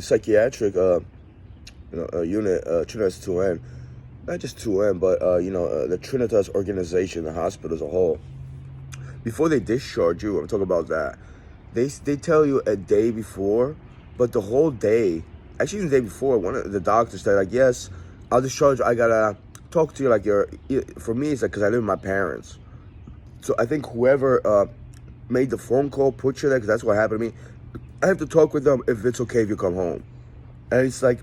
psychiatric unit, Trinitas 2N, not just 2N, but the Trinitas organization, the hospital as a whole. Before they discharge you, I'm talking about that. They tell you a day before, but the whole day, actually the day before, one of the doctors said like, yes, I'll discharge you. I gotta talk to you like for me, it's like because I live with my parents. So I think whoever made the phone call, put you there, because that's what happened to me. I have to talk with them if it's okay if you come home. And it's like,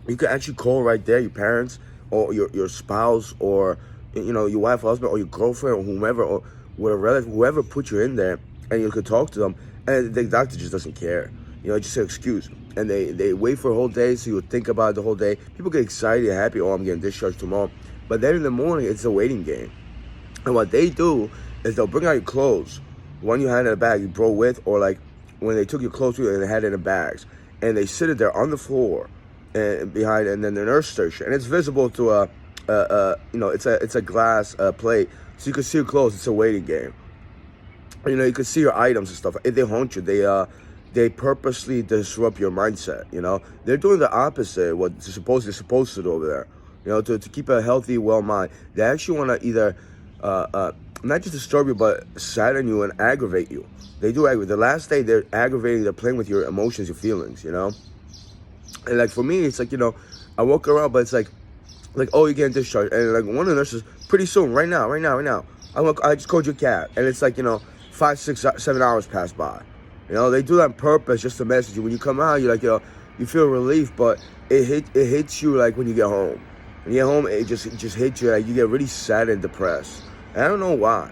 you can actually call right there, your parents or your spouse or, your wife, husband, or your girlfriend or whomever, or with a relative, whoever put you in there, and you could talk to them. And the doctor just doesn't care. Just an excuse. And they wait for a whole day, so you would think about it the whole day. People get excited, happy, oh, I'm getting discharged tomorrow. But then in the morning, it's a waiting game. And what they do is they'll bring out your clothes. One you had in a bag you brought with, or like when they took your clothes with you and they had it in the bags. And they sit it there on the floor and behind, and then the nurse station. And it's visible to it's a glass plate. So you can see your clothes. It's a waiting game. You can see your items and stuff. If they haunt you, they purposely disrupt your mindset. They're doing the opposite of what they're supposed to do over there. To keep a healthy, well mind. They actually want to either not just disturb you, but sadden you and aggravate you. They do aggravate. The last day, they're aggravating. They're playing with your emotions, your feelings. And like for me, it's like I walk around, but it's like oh, you're getting discharged, and like one of the nurses, pretty soon, right now. I just called your cab, and it's like 5, 6, 7 hours pass by. They do that on purpose just to message you. When you come out, you're like you feel relief, but it hits you like when you get home. When you get home, it just hits you, like you get really sad and depressed. And I don't know why.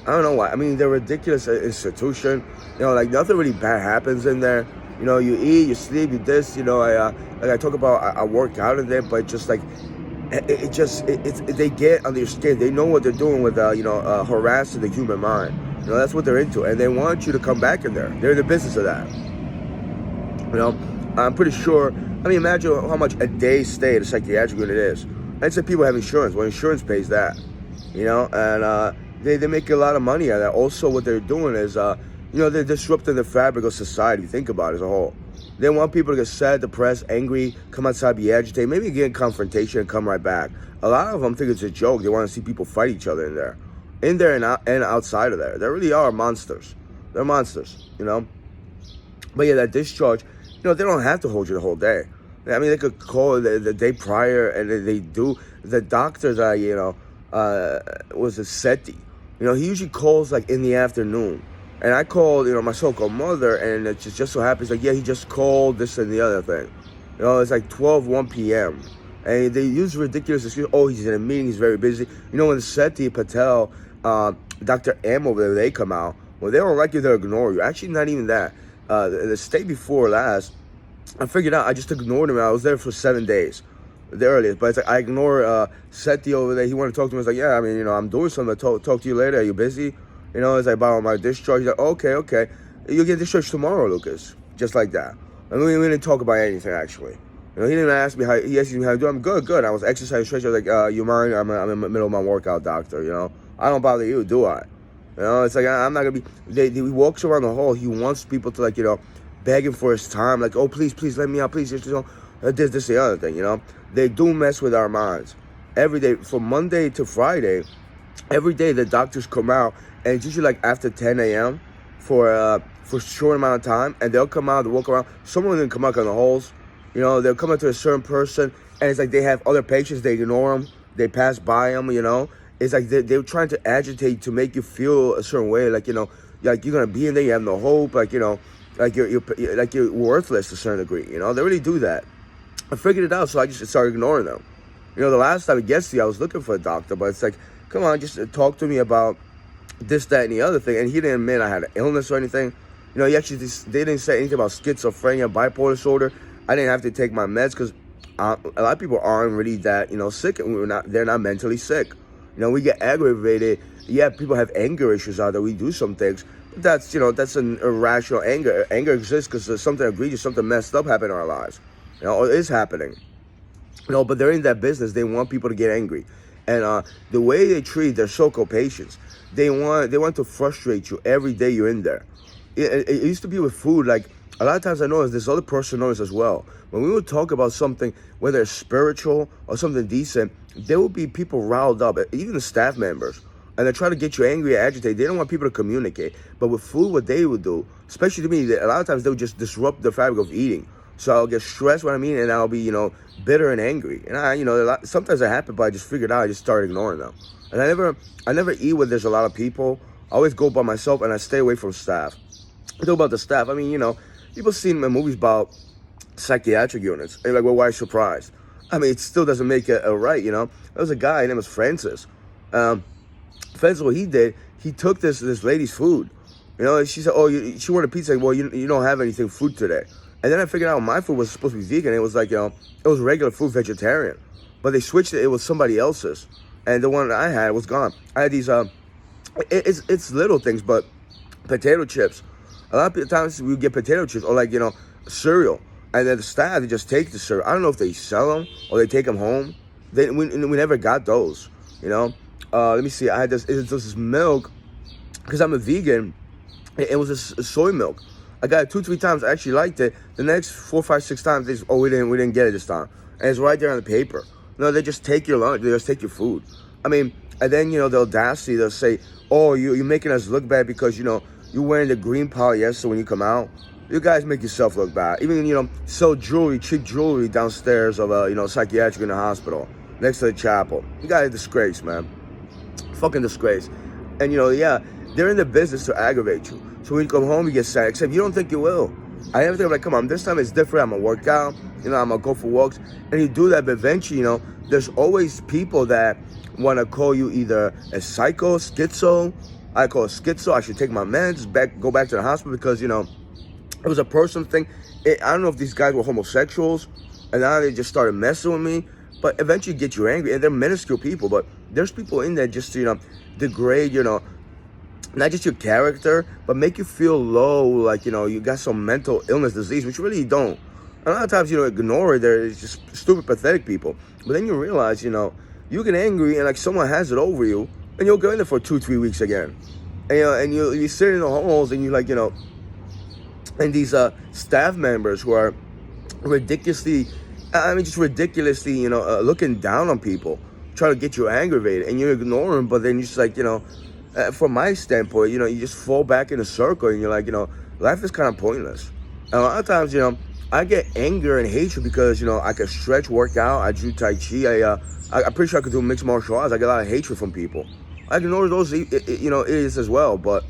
I mean, they're a ridiculous institution. Like nothing really bad happens in there. You eat, you sleep, you this. I talk about, I work out in there, but just like they get under your skin. They know what they're doing with harassing the human mind. That's what they're into, and they want you to come back in there. They're in the business of that. I'm pretty sure. I mean, imagine how much a day stay at a psychiatric unit is. And some people have insurance. Well, insurance pays that. And they make a lot of money out of that. Also, what they're doing is, they're disrupting the fabric of society. Think about it as a whole. They want people to get sad, depressed, angry, come outside, be agitated, maybe get in confrontation and come right back. A lot of them think it's a joke. They want to see people fight each other in there and outside of there. They really are monsters. They're monsters, But yeah, that discharge, they don't have to hold you the whole day. I mean, they could call the day prior, and they do. The doctors was a SETI. He usually calls like in the afternoon. And I called, my so-called mother, and it just so happens like, yeah, he just called this and the other thing. It's like 1 p.m. And they use ridiculous excuses. Oh, he's in a meeting, he's very busy. When Seti Patel, Dr. M over there, they come out, well, they don't like you, they'll ignore you. Actually, not even that. The day before last, I figured out, I just ignored him. I was there for 7 days, the earliest. But it's like, I ignore Seti over there. He wanted to talk to me. I was like, yeah, I mean, I'm doing something. Talk to you later. Are you busy? It's like about my discharge. He's like, okay. You'll get discharged tomorrow, Lucas. Just like that. I mean, we didn't talk about anything, actually. He didn't even ask me he asked me how to do. I'm good. I was exercising stretch. I was like, you mind? I'm in the middle of my workout, doctor. I don't bother you, do I? It's like, I'm not going to be. He walks around the hall. He wants people to, like, beg him for his time. Like, oh, please, let me out. Please, this, the other thing, They do mess with our minds. Every day, from Monday to Friday, every day the doctors come out. And it's usually like after 10 a.m. for a short amount of time. And they'll come out, they'll walk around. Some of them come out on the halls. They'll come up to a certain person. And it's like they have other patients. They ignore them. They pass by them, It's like they're trying to agitate to make you feel a certain way. Like, like you're going to be in there. You have no hope. Like, like you're worthless to a certain degree. They really do that. I figured it out. So I just started ignoring them. The last time yesterday I was looking for a doctor. But it's like, come on, just talk to me about this, that, and the other thing. And he didn't admit I had an illness or anything. He actually they didn't say anything about schizophrenia, bipolar disorder. I didn't have to take my meds because a lot of people aren't really that, sick. And they're not mentally sick. We get aggravated. Yeah, people have anger issues out there. We do some things. But that's an irrational anger. Anger exists because there's something egregious, something messed up happened in our lives. Or is happening. But they're in that business. They want people to get angry. And the way they treat their so-called patients, they want to frustrate you every day you're in there. It used to be with food, like a lot of times I notice this other person notice as well. When we would talk about something, whether it's spiritual or something decent, there will be people riled up, even the staff members. And they try to get you angry or agitated. They don't want people to communicate. But with food, what they would do, especially to me, a lot of times they would just disrupt the fabric of eating. So I'll get stressed, what I mean, and I'll be, bitter and angry. And sometimes it happens, but I just figured out, I just started ignoring them. And I never eat where there's a lot of people. I always go by myself, and I stay away from staff. I talk about the staff. I mean, people seen movies about psychiatric units. And like, well, why surprised? I mean, it still doesn't make it right, There was a guy, his name was Francis. Francis, what he did, he took this lady's food. She said, oh, she wanted pizza. Well, you don't have anything food today. And then I figured out my food was supposed to be vegan. It was like, it was regular food, vegetarian. But they switched it. It was somebody else's. And the one that I had was gone. I had these, it's little things, but potato chips. A lot of times we get potato chips or cereal. And then the staff, they just take the cereal. I don't know if they sell them or they take them home. We never got those, Let me see. I had this milk because I'm a vegan. It was a soy milk. I got it 2-3 times. I actually liked it. The next 4, 5, 6 times, they just, we didn't get it this time. And it's right there on the paper. They just take your lunch. They just take your food. I mean, and then the audacity. They'll say, "Oh, you're making us look bad because you're wearing the green polyester when you come out. You guys make yourself look bad. Even sell jewelry, cheap jewelry downstairs of a psychiatric in the hospital next to the chapel. You guys are a disgrace, man. Fucking disgrace. And they're in the business to aggravate you. So when you come home, you get sad. Except you don't think you will. I never think, come on, this time it's different. I'm gonna work out. I'm gonna go for walks. And you do that, but eventually, there's always people that want to call you either a psycho, schizo. I call it schizo. I should take my meds, go back to the hospital because it was a personal thing. I don't know if these guys were homosexuals, and now they just started messing with me. But eventually, get you angry, and they're minuscule people. But there's people in there just to degrade, not just your character, but make you feel low, like, you got some mental illness, disease, which really you don't. And a lot of times, ignore it. They're just stupid, pathetic people. But then you realize, you get angry and, like, someone has it over you, and you'll go in there for 2-3 weeks again. And, you sit in the halls, and you and these staff members who are ridiculously, looking down on people, try to get you aggravated, and you ignore them, but then you just from my standpoint, you just fall back in a circle, and you're like, life is kind of pointless. And a lot of times, I get anger and hatred because, I can stretch, work out, I do Tai Chi, I'm pretty sure I could do mixed martial arts. I get a lot of hatred from people. I ignore those, idiots as well, but,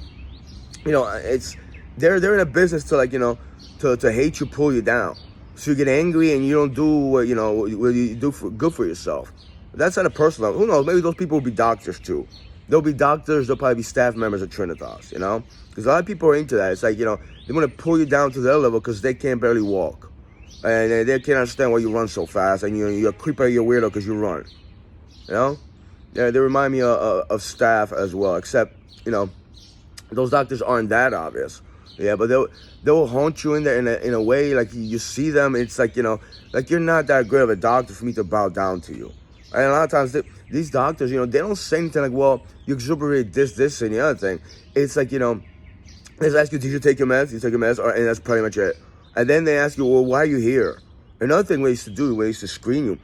it's, they're in a business to to hate you, pull you down. So you get angry and you don't do what, what you do good for yourself. That's at a personal level. Who knows? Maybe those people will be doctors too. They'll be doctors. They'll probably be staff members at Trinitas, Because a lot of people are into that. It's like, they want to pull you down to their level because they can't barely walk. And they can't understand why you run so fast. And you're a creeper, you're weirdo because you run. Yeah, they remind me of staff as well. Except, those doctors aren't that obvious. Yeah, but they'll haunt you in there in a way, like you see them. It's like, like you're not that great of a doctor for me to bow down to you. And a lot of times, these doctors, they don't say anything like, well, you exuberate this, and the other thing. It's like, they just ask you, did you take your meds? You take your meds, and that's pretty much it. And then they ask you, well, why are you here? Another thing they used to do, they used to screen you,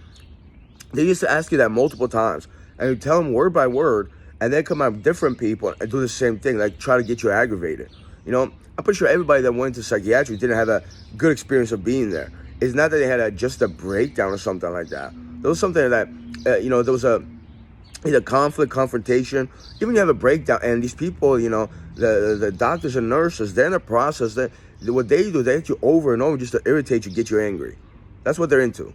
they used to ask you that multiple times. And you tell them word by word, and then come out with different people and do the same thing, like try to get you aggravated. I'm pretty sure everybody that went to psychiatry didn't have a good experience of being there. It's not that they had just a breakdown or something like that. There was something that, there was either conflict, confrontation. Even you have a breakdown, and these people, the doctors and nurses, they're in the process. What they do, they hit you over and over just to irritate you, get you angry. That's what they're into.